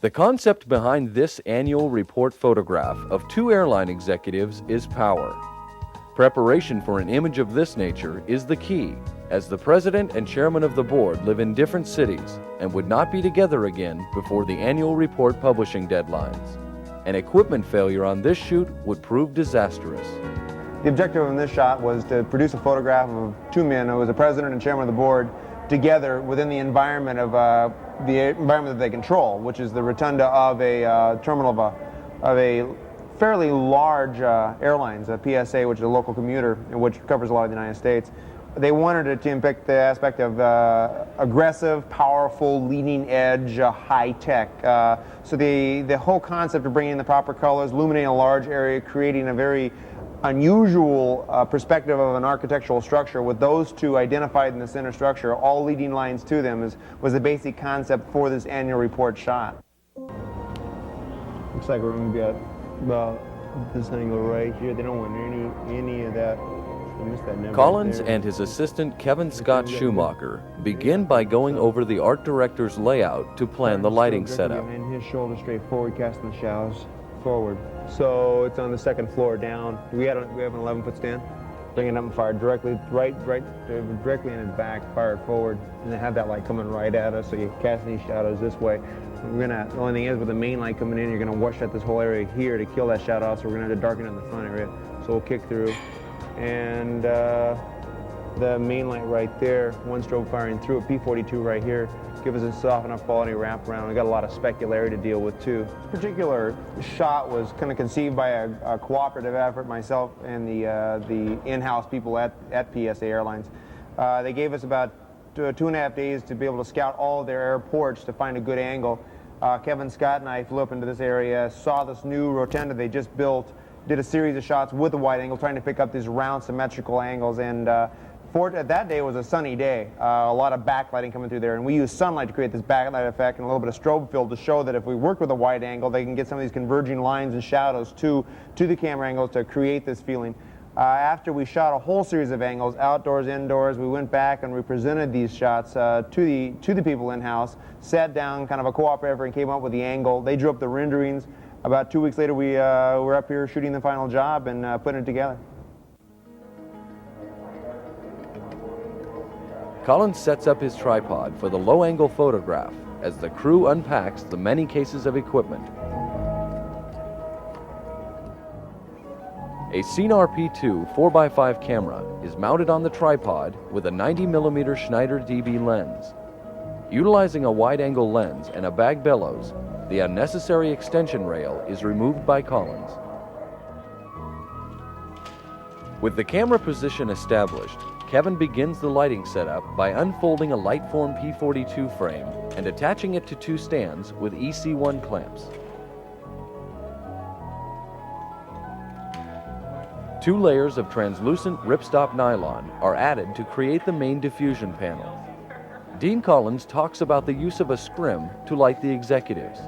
The concept behind this annual report photograph of two airline executives is power. Preparation for an image of this nature is the key, as the president and chairman of the board live in different cities and would not be together again before the annual report publishing deadlines. An equipment failure on this shoot would prove disastrous. The objective of this shot was to produce a photograph of two men, who was the president and chairman of the board, together within the environment of that they control, which is the rotunda of a terminal of a fairly large airlines, a PSA, which is a local commuter, which covers a lot of the United States. They wanted it to impact the aspect of aggressive, powerful, leading edge, high tech. So the whole concept of bringing in the proper colors, illuminating a large area, creating a very unusual perspective of an architectural structure with those two identified in the center structure, all leading lines to them, was the basic concept for this annual report shot. Looks like we're going to be at about this angle right here. They don't want any of that. Collins and his assistant Kevin Scott Schumacher begin by going over the art director's layout to plan the lighting setup. And his shoulder straight forward, casting the shadows forward. So it's on the second floor down. We have an 11-foot stand. Bring it up and fire directly in his back, fire it forward, and then have that light coming right at us, so you cast these shadows this way. The only thing is, with the main light coming in, you're gonna wash out this whole area here to kill that shadow off, so we're gonna have to darken it in the front area. So we'll kick through. And the main light right there, one strobe firing through a P42 right here, give us a soft enough quality wraparound. We got a lot of specularity to deal with too. This particular shot was kind of conceived by a cooperative effort, myself and the in-house people at PSA Airlines. They gave us about 2.5 days to be able to scout all of their airports to find a good angle. Kevin Scott and I flew up into this area, saw this new rotunda they just built, did a series of shots with a wide angle, trying to pick up these round symmetrical angles. And that day was a sunny day, a lot of backlighting coming through there, and we used sunlight to create this backlight effect and a little bit of strobe fill to show that if we work with a wide angle, they can get some of these converging lines and shadows to the camera angles to create this feeling. After we shot a whole series of angles, outdoors, indoors, we went back and we presented these shots to the people in-house, sat down, kind of a cooperative effort, and came up with the angle. They drew up the renderings. About 2 weeks later, we were up here shooting the final job and putting it together. Collins sets up his tripod for the low-angle photograph as the crew unpacks the many cases of equipment. A Cinar P2 4x5 camera is mounted on the tripod with a 90mm Schneider DB lens. Utilizing a wide-angle lens and a bag bellows, the unnecessary extension rail is removed by Collins. With the camera position established, Kevin begins the lighting setup by unfolding a Lightform P42 frame and attaching it to two stands with EC1 clamps. Two layers of translucent ripstop nylon are added to create the main diffusion panel. Dean Collins talks about the use of a scrim to light the executives.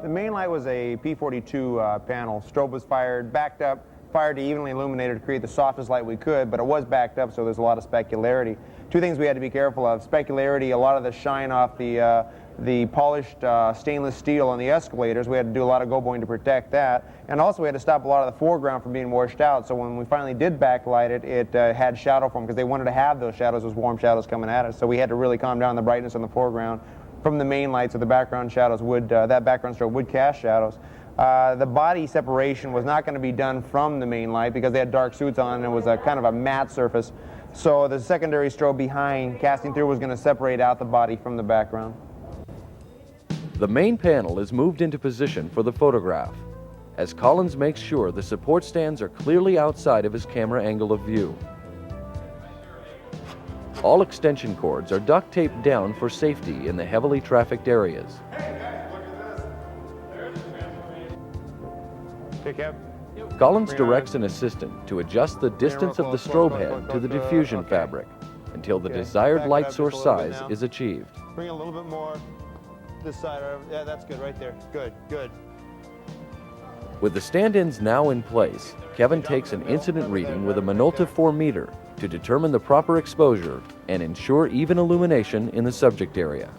The main light was a P42 panel. Strobe was fired, backed up, fired to evenly illuminate it to create the softest light we could, but it was backed up, so there's a lot of specularity. Two things we had to be careful of. Specularity, a lot of the shine off the polished stainless steel on the escalators. We had to do a lot of go-boing to protect that. And also we had to stop a lot of the foreground from being washed out, so when we finally did backlight it, it had shadow form, because they wanted to have those shadows, those warm shadows coming at us. So we had to really calm down the brightness on the foreground from the main light, so the background shadows would, that background strobe would cast shadows. The body separation was not going to be done from the main light because they had dark suits on and it was a kind of a matte surface. So the secondary strobe behind casting through was going to separate out the body from the background. The main panel is moved into position for the photograph, as Collins makes sure the support stands are clearly outside of his camera angle of view. All extension cords are duct taped down for safety in the heavily trafficked areas. Collins directs an assistant to adjust the distance of the strobe head to the diffusion fabric until the desired light source size is achieved. Bring it a little bit more this side. Yeah, that's good right there. Good, good. With the stand-ins now in place, Kevin takes an incident reading with a Minolta 4 meter to determine the proper exposure and ensure even illumination in the subject area.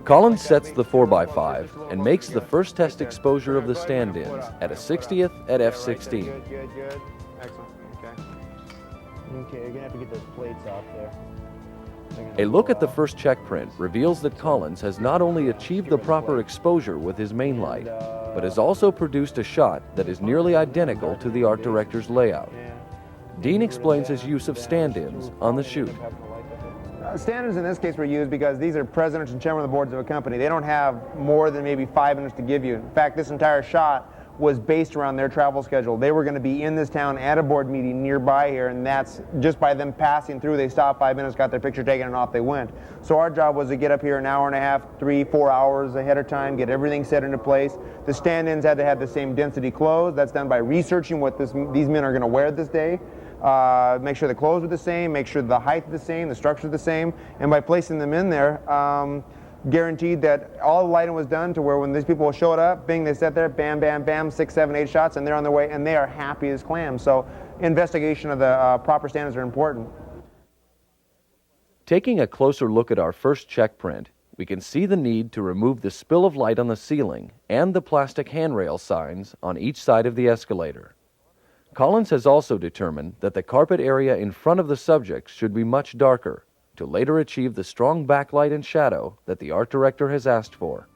Collins sets the 4x5 and makes the first test exposure of the stand-ins at a 60th at f16. Good. Excellent. Okay, you're gonna have to get those plates off there. A look at the first check print reveals that Collins has not only achieved the proper exposure with his main light, but has also produced a shot that is nearly identical to the art director's layout. Dean explains his use of stand-ins on the shoot. Stand-ins in this case were used because these are presidents and chairmen of the boards of a company. They don't have more than maybe 5 minutes to give you. In fact, this entire shot was based around their travel schedule. They were going to be in this town at a board meeting nearby here, and that's just by them passing through. They stopped 5 minutes, got their picture taken, and off they went. So our job was to get up here an hour and a half, 3-4 hours ahead of time, get everything set into place. The stand-ins had to have the same density clothes. That's done by researching what these men are going to wear this day. Make sure the clothes are the same, make sure the height is the same, the structure is the same, and by placing them in there, guaranteed that all the lighting was done to where when these people showed up, bing, they sat there, bam, bam, bam, 6, 7, 8 shots, and they're on their way, and they are happy as clams. So investigation of the proper standards are important. Taking a closer look at our first check print, we can see the need to remove the spill of light on the ceiling and the plastic handrail signs on each side of the escalator. Collins has also determined that the carpet area in front of the subjects should be much darker to later achieve the strong backlight and shadow that the art director has asked for.